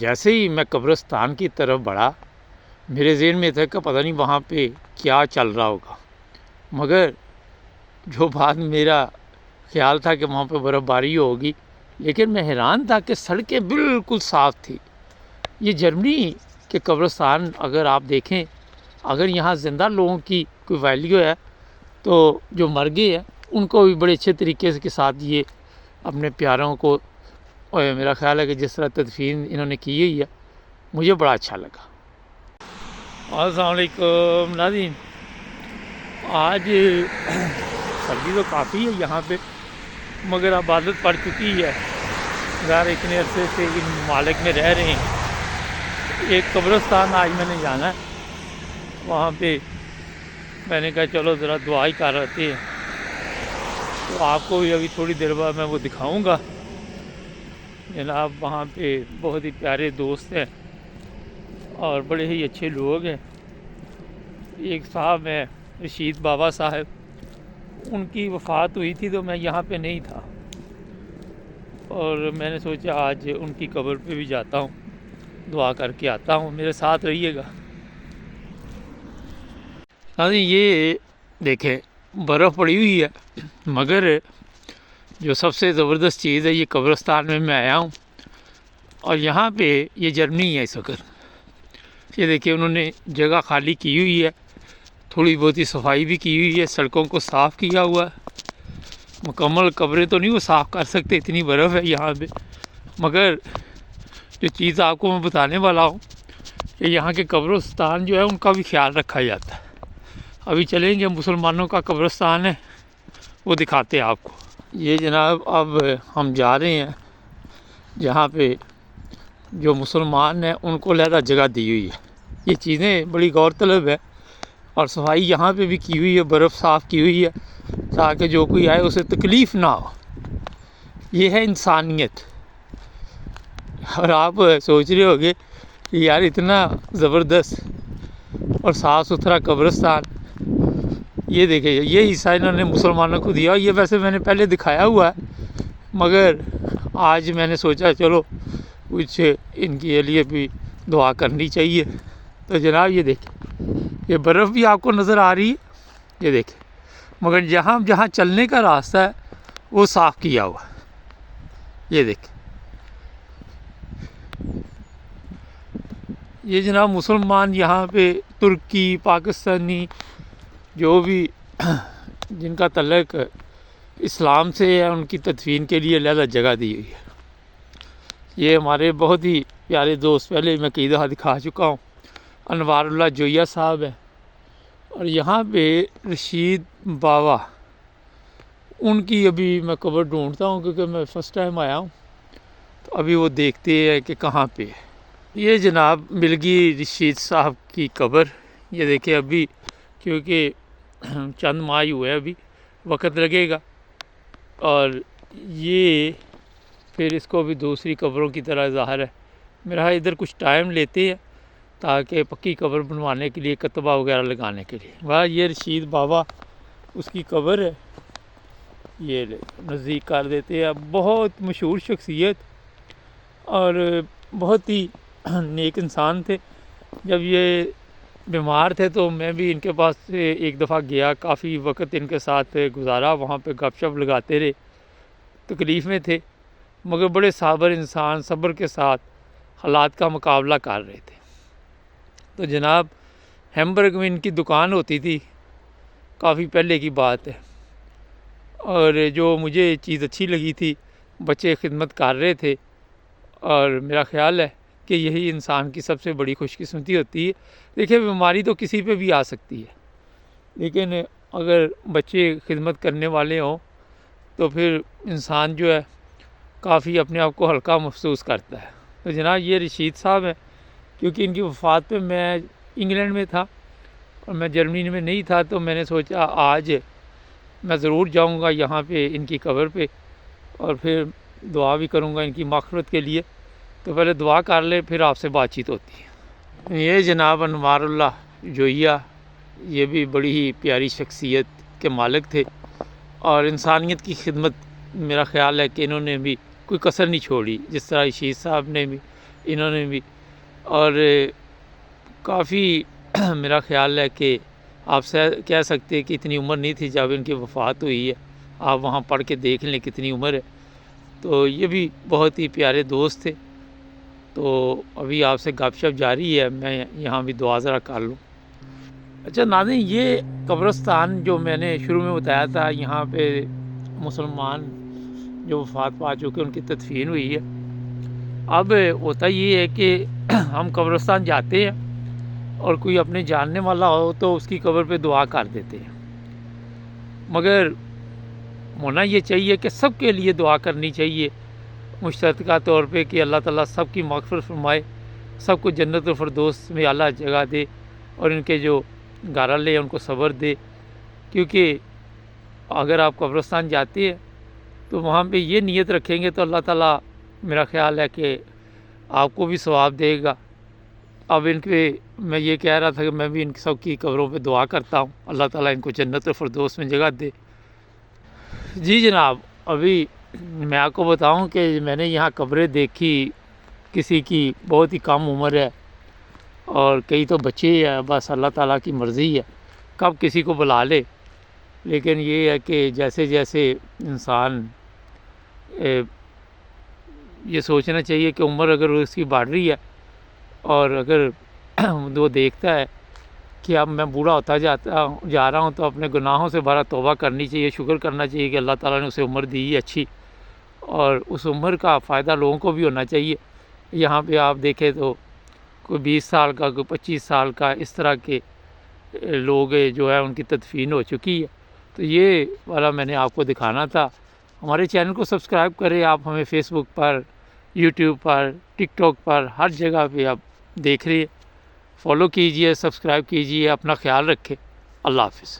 جیسے ہی میں قبرستان کی طرف بڑھا میرے ذہن میں تھا کہ پتہ نہیں وہاں پہ کیا چل رہا ہوگا، مگر جو بات میرا خیال تھا کہ وہاں پہ برف باری ہوگی، لیکن میں حیران تھا کہ سڑکیں بالکل صاف تھی۔ یہ جرمنی کے قبرستان اگر آپ دیکھیں، اگر یہاں زندہ لوگوں کی کوئی ویلیو ہے تو جو مر گئے ہیں ان کو بھی بڑے اچھے طریقے کے ساتھ یہ اپنے پیاروں کو، اور میرا خیال ہے کہ جس طرح تدفین انہوں نے کی ہوئی ہے مجھے بڑا اچھا لگا۔ السلام علیکم ناظرین، آج سردی تو کافی ہے یہاں پہ، مگر اب عادت پڑ چکی ہے، ظاہر اتنے عرصے سے ان ممالک میں رہ رہے ہیں۔ ایک قبرستان آج میں نے جانا ہے، وہاں پہ میں نے کہا چلو ذرا دعا ہی کر آتے ہیں، تو آپ کو بھی ابھی تھوڑی دیر بعد میں وہ دکھاؤں گا۔ جناب وہاں پہ بہت ہی پیارے دوست ہیں اور بڑے ہی اچھے لوگ ہیں۔ ایک صاحب ہیں رشید بابا صاحب، ان کی وفات ہوئی تھی تو میں یہاں پہ نہیں تھا، اور میں نے سوچا آج ان کی قبر پہ بھی جاتا ہوں، دعا کر کے آتا ہوں، میرے ساتھ رہیے گا۔ یہ دیکھیں برف پڑی ہوئی ہے، مگر جو سب سے زبردست چیز ہے یہ قبرستان میں آیا ہوں، اور یہاں پہ یہ جرمنی ہے اس وقت۔ یہ دیکھیں انہوں نے جگہ خالی کی ہوئی ہے، تھوڑی بہت ہی صفائی بھی کی ہوئی ہے، سڑکوں کو صاف کیا ہوا ہے۔ مکمل قبریں تو نہیں وہ صاف کر سکتے، اتنی برف ہے یہاں پہ، مگر جو چیز آپ کو میں بتانے والا ہوں کہ یہاں کے قبرستان جو ہے ان کا بھی خیال رکھا جاتا ہے۔ ابھی چلیں گے مسلمانوں کا قبرستان ہے، وہ دکھاتے ہیں آپ کو۔ یہ جناب اب ہم جا رہے ہیں جہاں پہ جو مسلمان ہیں ان کو علیحدہ جگہ دی ہوئی ہے۔ یہ چیزیں بڑی غور طلب ہے، اور صفائی یہاں پہ بھی کی ہوئی ہے، برف صاف کی ہوئی ہے تاکہ جو کوئی آئے اسے تکلیف نہ ہو۔ یہ ہے انسانیت۔ اور آپ سوچ رہے ہوگے کہ یار اتنا زبردست اور صاف ستھرا قبرستان، یہ دیکھیں یہ حصہ انہوں نے مسلمانوں کو دیا۔ یہ ویسے میں نے پہلے دکھایا ہوا ہے، مگر آج میں نے سوچا چلو کچھ ان کے لیے بھی دعا کرنی چاہیے۔ تو جناب یہ دیکھیں یہ برف بھی آپ کو نظر آ رہی ہے، یہ دیکھیں، مگر جہاں چلنے کا راستہ ہے وہ صاف کیا ہوا ہے، یہ دیکھیں۔ یہ جناب مسلمان یہاں پہ ترکی، پاکستانی، جو بھی جن کا تعلق اسلام سے ہے ان کی تدفین کے لیے علیحدہ جگہ دی ہوئی ہے۔ یہ ہمارے بہت ہی پیارے دوست، پہلے میں کئی دفعہ دکھا چکا ہوں، انوار اللہ جویا صاحب ہیں، اور یہاں پہ رشید بابا، ان کی ابھی میں قبر ڈھونڈتا ہوں کیونکہ میں فرسٹ ٹائم آیا ہوں، تو ابھی وہ دیکھتے ہیں کہ کہاں پہ ہے۔ یہ جناب مل گئی رشید صاحب کی قبر، یہ دیکھیں ابھی کیونکہ چند ماہ ہی ہوئے، ابھی وقت لگے گا، اور یہ پھر اس کو بھی دوسری قبروں کی طرح ظاہر ہے میرا ادھر کچھ ٹائم لیتے ہیں تاکہ پکی قبر بنوانے کے لیے کتبہ وغیرہ لگانے کے لیے۔ واہ یہ رشید بابا اس کی قبر ہے، یہ نزدیک کر دیتے ہیں۔ بہت مشہور شخصیت اور بہت ہی نیک انسان تھے۔ جب یہ بیمار تھے تو میں بھی ان کے پاس ایک دفعہ گیا، کافی وقت ان کے ساتھ گزارا، وہاں پہ گپ شپ لگاتے رہے، تکلیف میں تھے مگر بڑے صابر انسان، صبر کے ساتھ حالات کا مقابلہ کر رہے تھے۔ تو جناب ہیمبرگ میں ان کی دکان ہوتی تھی، کافی پہلے کی بات ہے، اور جو مجھے چیز اچھی لگی تھی، بچے خدمت کر رہے تھے، اور میرا خیال ہے کہ یہی انسان کی سب سے بڑی خوش قسمتی ہوتی ہے۔ دیکھیں بیماری تو کسی پہ بھی آ سکتی ہے، لیکن اگر بچے خدمت کرنے والے ہوں تو پھر انسان جو ہے کافی اپنے آپ کو ہلکا محسوس کرتا ہے۔ تو جناب یہ رشید صاحب ہیں، کیونکہ ان کی وفات پہ میں انگلینڈ میں تھا اور میں جرمنی میں نہیں تھا، تو میں نے سوچا آج میں ضرور جاؤں گا یہاں پہ ان کی قبر پہ، اور پھر دعا بھی کروں گا ان کی مغفرت کے لیے۔ تو پہلے دعا کر لیں پھر آپ سے بات چیت ہوتی ہے۔ یہ جناب انوار اللہ جویا، یہ بھی بڑی ہی پیاری شخصیت کے مالک تھے، اور انسانیت کی خدمت میرا خیال ہے کہ انہوں نے بھی کوئی کسر نہیں چھوڑی، جس طرح رشید صاحب نے بھی انہوں نے بھی، اور کافی میرا خیال ہے کہ آپ سے کہہ سکتے کہ اتنی عمر نہیں تھی جب ان کی وفات ہوئی ہے، آپ وہاں پڑھ کے دیکھ لیں کتنی عمر ہے۔ تو یہ بھی بہت ہی پیارے دوست تھے۔ تو ابھی آپ سے گپ شپ جاری ہے، میں یہاں بھی دعا ذرا کر لوں۔ اچھا ناظرین، یہ قبرستان جو میں نے شروع میں بتایا تھا، یہاں پہ مسلمان جو وفات پا چکے ان کی تدفین ہوئی ہے۔ اب ہوتا یہ ہے کہ ہم قبرستان جاتے ہیں اور کوئی اپنے جاننے والا ہو تو اس کی قبر پہ دعا کر دیتے ہیں، مگر ہونا یہ چاہیے کہ سب کے لیے دعا کرنی چاہیے مشترکہ طور پہ کہ اللہ تعالیٰ سب کی مغفرت فرمائے، سب کو جنت الفردوس میں اعلیٰ جگہ دے، اور ان کے جو گھر والے ان کو صبر دے۔ کیونکہ اگر آپ قبرستان جاتے ہیں تو وہاں پہ یہ نیت رکھیں گے تو اللہ تعالیٰ میرا خیال ہے کہ آپ کو بھی ثواب دے گا۔ اب ان کے میں یہ کہہ رہا تھا کہ میں بھی ان سب کی قبروں پہ دعا کرتا ہوں، اللہ تعالیٰ ان کو جنت الفردوس میں جگہ دے۔ جی جناب، ابھی میں آپ کو بتاؤں کہ میں نے یہاں قبریں دیکھی، کسی کی بہت ہی کم عمر ہے اور کئی تو بچے ہیں، بس اللہ تعالیٰ کی مرضی ہے کب کسی کو بلا لے۔ لیکن یہ ہے کہ جیسے جیسے انسان یہ سوچنا چاہیے کہ عمر اگر اس کی بڑھ رہی ہے اور اگر وہ دیکھتا ہے کہ اب میں بوڑھا ہوتا جا رہا ہوں تو اپنے گناہوں سے بڑا توبہ کرنی چاہیے، شکر کرنا چاہیے کہ اللہ تعالیٰ نے اسے عمر دی ہے اچھی، اور اس عمر کا فائدہ لوگوں کو بھی ہونا چاہیے۔ یہاں پہ آپ دیکھیں تو کوئی 20 سال کا، کوئی 25 سال کا، اس طرح کے لوگ جو ہے ان کی تدفین ہو چکی ہے۔ تو یہ والا میں نے آپ کو دکھانا تھا۔ ہمارے چینل کو سبسکرائب کریں، آپ ہمیں فیس بک پر، یوٹیوب پر، ٹک ٹاک پر، ہر جگہ پہ آپ دیکھ رہے ہیں۔ فالو کیجئے، سبسکرائب کیجئے، اپنا خیال رکھیں۔ اللہ حافظ۔